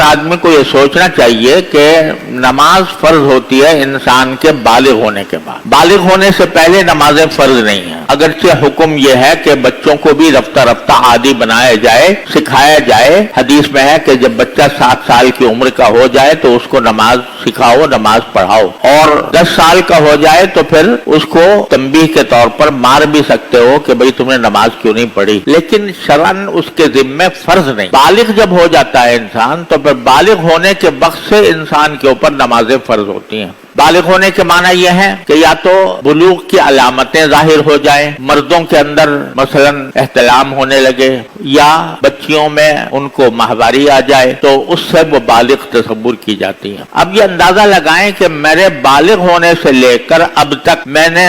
आदमी को ये सोचना चाहिए कि नमाज फर्ज होती है इंसान के बालिग होने के बाद, बालिग होने से पहले नमाजें फर्ज नहीं है। अगरचे हुक्म यह है कि बच्चों को भी रफ्ता रफ्ता आदी बनाया जाए, सिखाया जाए। हदीस में है कि जब बच्चा 7 साल की उम्र का हो जाए तो उसको नमाज सिखाओ, नमाज पढ़ाओ, और 10 साल का हो जाए तो फिर उसको तंबीह के तौर पर मार भी सकते हो कि भाई तुमने नमाज क्यों नहीं पढ़ी, लेकिन शरअन उसके जिम्मे फर्ज नहीं। बालिग जब हो जाता है इंसान तो फिर बालिग होने के वक्त से इंसान के ऊपर नमाजें फर्ज होती हैं। बालिग होने के माना यह है कि या तो बुलूग की अलामतें जाहिर हो जाएं, मर्दों के अंदर मसलन एहतलाम होने लगे, या बच्चियों में उनको माहवारी आ जाए, तो उससे वो बालिग तसव्वुर की जाती है। अब ये अंदाजा लगाएं कि मेरे बालिग होने से लेकर अब तक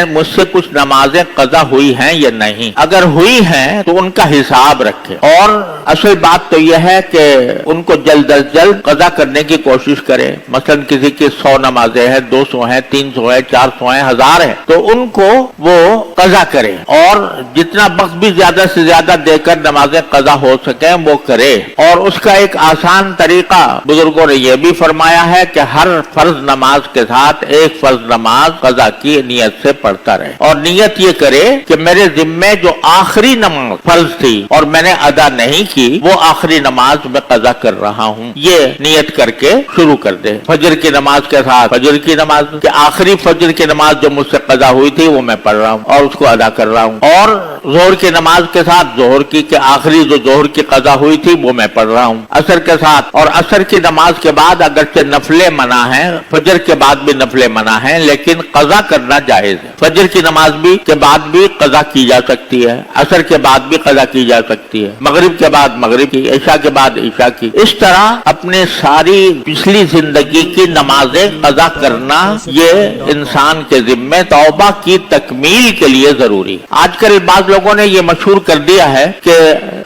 मुझसे कुछ नमाजें कज़ा हुई हैं या नहीं। अगर हुई हैं तो उनका हिसाब रखें, और असल बात तो यह है कि उनको जल्द अज जल्द कज़ा करने की कोशिश करें। मसलन किसी की 100 नमाजें हैं, 200 है, 300 है, 400 है, 1000 है, तो उनको वो कज़ा करे, और जितना वक्त भी ज्यादा से ज्यादा देकर नमाजें कज़ा हो सके वो करे। और उसका एक आसान तरीका बुजुर्गों ने यह भी फरमाया है कि हर फर्ज नमाज के साथ एक फर्ज नमाज कज़ा की नियत से पढ़ता रहे, और नियत ये करे कि मेरे जिम्मे जो आखिरी नमाज फर्ज थी और मैंने अदा नहीं की, वो आखिरी नमाज मैं कज़ा कर रहा हूँ, ये नियत करके शुरू कर दे। फजर की नमाज के साथ फजर की नमाज के आखिरी फजर की नमाज जो मुझसे कज़ा हुई थी वो मैं पढ़ रहा हूँ और उसको अदा कर रहा हूँ, और जोहर की नमाज के साथ जोहर की के आखिरी जो जोहर की कज़ा हुई थी वो मैं पढ़ रहा हूँ। असर के साथ और असर की नमाज के बाद अगरचे नफले मना है, फजर के बाद भी नफले मना है, लेकिन कज़ा करना जायज है। फजर की नमाज भी के बाद भी कज़ा की जा सकती है, असर के बाद भी कज़ा की जा सकती है, मगरिब के बाद मगरिब की, ईशा के बाद ईशा की। इस तरह अपने सारी पिछली जिंदगी की नमाजें कज़ा करना ये इंसान के जिम्मे तौबा की तकमील के लिए जरूरी। आजकल बाज़ लोगों ने ये मशहूर कर दिया है कि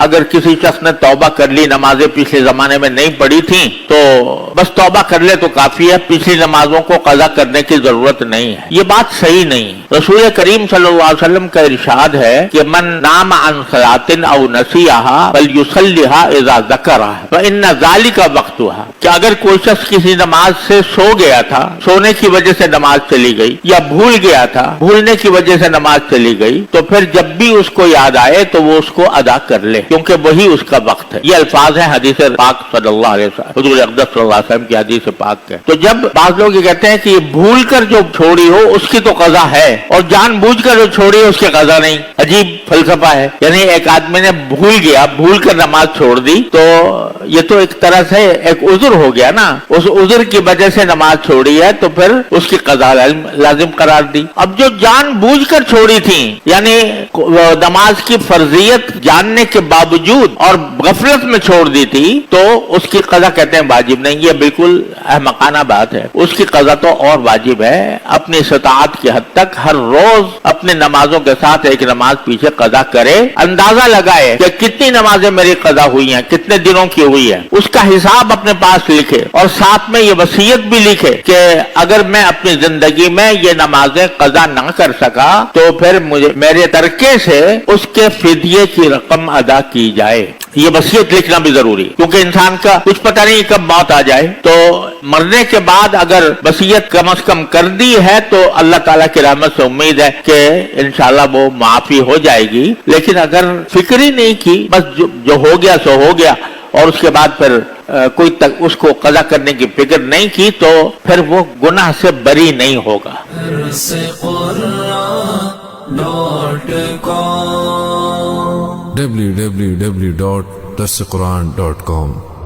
अगर किसी शख्स ने तौबा कर ली, नमाजें पिछले जमाने में नहीं पढ़ी थी, तो बस तौबा कर ले तो काफी है, पिछली नमाजों को कज़ा करने की जरूरत नहीं है। ये बात सही नहीं। रसूल करीम सल्लल्लाहु अलैहि वसल्लम का इरशाद है कि मन नाम अन सलातिन औ नसियहा फलयुसल्लिहा इज़ा ज़करहा व इन्ना ज़ालिका वक्तुहा, कि अगर कोई शख्स किसी नमाज से सो गया था, सोने की वजह से नमाज चली गई, या भूल गया था, भूलने की वजह से नमाज चली गई, तो फिर जब भी उसको याद आए तो वो उसको अदा कर ले, क्योंकि वही उसका वक्त है। ये अल्फाज है हदीस पाक सल्लल्लाहु अलैहि वसल्लम, हुजूर अक़दस सल्लल्लाहु अलैहि वसल्लम की हदीस पाक है। तो जब बाज़ लोग ये कहते हैं कि ये भूल कर जो छोड़ी हो उसकी तो कज़ा है, और जानबूझकर जो छोड़ी है उसकी कज़ा नहीं, अजीब फलसफा है। यानी एक आदमी ने भूल गया, भूल कर नमाज छोड़ दी, तो ये तो एक तरह से एक उज़्र हो गया ना, उस उज़्र की वजह से नमाज छोड़ी है तो फिर उसकी कज़ा लाजिम करार दी। अब जो जानबूझकर छोड़ी थी, यानी नमाज की फर्जियत जानने के बावजूद और गफलत में छोड़ दी थी, तो उसकी कज़ा कहते हैं वाजिब नहीं। ये बिल्कुल अहमकाना बात है। उसकी कज़ा तो और वाजिब है। अपनी इस्ताअत की हद तक हर रोज अपने नमाजों के साथ एक नमाज पीछे कज़ा करे, अंदाजा लगाए कि कितनी नमाजें मेरी कज़ा हुई हैं, कितने दिनों की हुई है, उसका हिसाब अपने पास लिखे, और साथ में ये वसीयत भी लिखे कि अगर मैं अपनी जिंदगी में ये नमाजें कज़ा न कर सका तो फिर मुझे मेरे तरके से उसके फिदिये की रकम अदा की जाए। ये वसीयत लिखना भी जरूरी, क्योंकि इंसान का कुछ पता नहीं कब मौत आ जाए। तो मरने के बाद अगर वसीयत कम से कम कर दी है तो अल्लाह ताला की रहमत से उम्मीद है कि इंशाल्लाह वो माफी हो जाएगी। लेकिन अगर फिक्र ही नहीं की, बस जो हो गया सो हो गया, और उसके बाद फिर कोई तक उसको कज़ा करने की फिक्र नहीं की, तो फिर वो गुनाह से बरी नहीं होगा। www.darsequran.com